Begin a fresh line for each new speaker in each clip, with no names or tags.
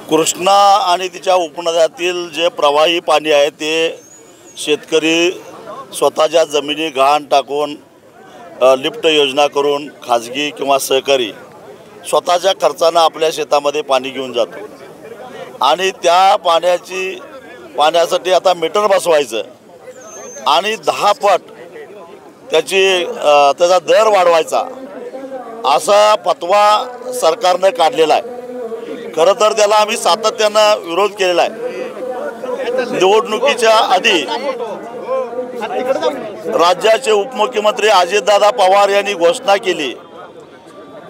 कृष्णा आणि तिच्या उपनद्यातील जे प्रवाही पाणी आहे ते शेतकरी स्वतःच्या जमिनी गहाण टाकून लिफ्ट योजना करून खाजगी किंवा सहकारी स्वतःच्या खर्चानं आपल्या शेतामध्ये पाणी घेऊन जातो आणि त्या पाण्यासाठी आता मीटर बसवायचं आणि 10 पट त्याचा दर वाढवायचा असा फतवा सरकारने काढलेला आहे। खरं तर त्याला आम्ही सातत्यानं विरोध केलेला आहे। निवडणुकीच्या आधी राज्याचे उपमुख्यमंत्री अजितदादा पवार यांनी घोषणा केली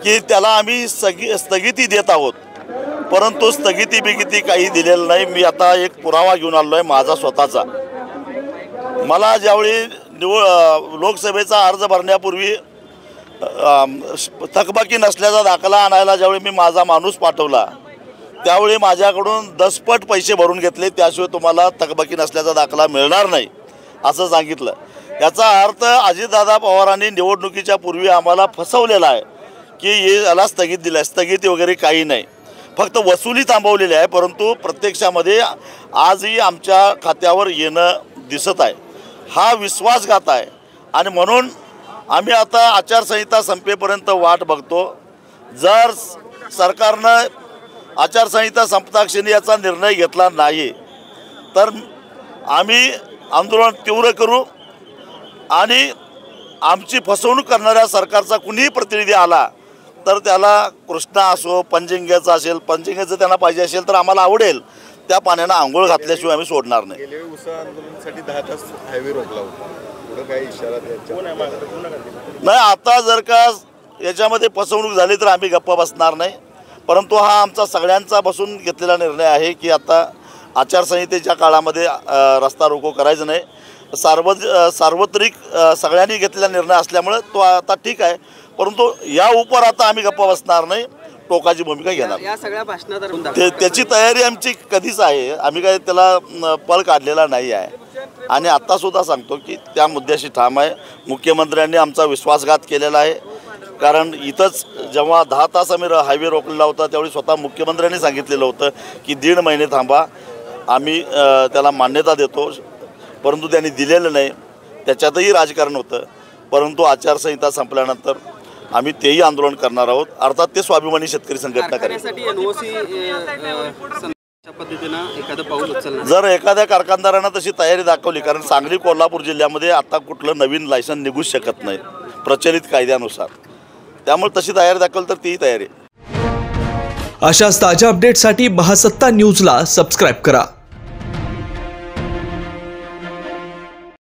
की त्याला आम्ही स्थगिती देत आहोत, परंतु स्थगिती काही दिलेलं नाही। मी आता एक पुरावा घेऊन आलो आहे माझा स्वतःचा। मला ज्यावेळी लोकसभेचा अर्ज भरण्यापूर्वी थकबाकी नसल्याचा दाखला आणायला ज्यावेळी मी माझा माणूस पाठवला त्यावेळी माझ्याकडून 10 पट पैसे भरून घेतले, त्याशिवाय तुम्हाला थकबाकी नसल्याचा दाखला मिळणार नाही असं सांगितलं। याचा अर्थ अजितदादा पवारांनी निवडणुकीच्या पूर्वी आम्हाला फसवलेला आहे की याला स्थगित दिलं। स्थगिती वगैरे काही नाही, फक्त वसुली थांबवलेली आहे, परंतु प्रत्यक्षामध्ये आजही आमच्या खात्यावर येणं दिसत आहे। हा विश्वासघात आहे आणि म्हणून आम्ही आता आचारसंहिता संपेपर्यंत वाट बघतो। जर सरकारनं आचारसंहिता संपताक्षणी याचा निर्णय घेतला नाही तर आम्ही आंदोलन तीव्र करू आणि आमची फसवणूक करणाऱ्या सरकारचा कुणीही प्रतिनिधी आला तर त्याला कृष्णा असो पंचगंगेचा असेल, पंचगंगेचं त्यांना पाहिजे असेल तर आम्हाला आवडेल त्या पाण्यानं आंघोळ घातल्याशिवाय आम्ही सोडणार नाही।
आंदोलनासाठी 10 तास हायवे रोखला होता, पुढे काही इशारा
नाही। आता जर का याच्यामध्ये फसवणूक झाली तर आम्ही गप्पा बसणार नाही, परंतु हा आमचा सगळ्यांचा बसून घेतलेला निर्णय आहे की आता आचारसंहितेच्या काळामध्ये रस्ता रोको करायचं नाही। सार्वत्रिक सगळ्यांनी घेतलेला निर्णय असल्यामुळे तो आता ठीक आहे, परंतु या उपर आता आम्ही गप्पा बसणार नाही, टोकाची भूमिका घेणार।
या सगळ्या भाषणात
त्याची तयारी आमची कधीच आहे, आम्ही काय त्याला पळ काढलेला नाही आहे आणि आत्तासुद्धा सांगतो की त्या मुद्द्याशी ठाम आहे। मुख्यमंत्र्यांनी आमचा विश्वासघात केलेला आहे, कारण इथंच जेव्हा 10 तास आम्ही हायवे रोखलेला होता त्यावेळी स्वतः मुख्यमंत्र्यांनी सांगितलेलं होतं की 1.5 महिने थांबा, आम्ही त्याला मान्यता देतो, परंतु त्यांनी दिलेलं नाही। त्याच्यातही राजकारण होतं, परंतु आचारसंहिता संपल्यानंतर आम्ही तेही आंदोलन करणार आहोत। अर्थात ते स्वाभिमानी शेतकरी संघटना करेल। जर एखाद्या कारखानदारानं तशी तयारी दाखवली, कारण सांगली कोल्हापूर जिल्ह्यामध्ये आता कुठलं नवीन लायसन निघूच शकत नाही प्रचलित कायद्यानुसार, त्यामुळे तशी तयारी दाखवली तर तीही तयारी।
अशाच ताज्या अपडेटसाठी महासत्ता न्यूजला सबस्क्राईब करा।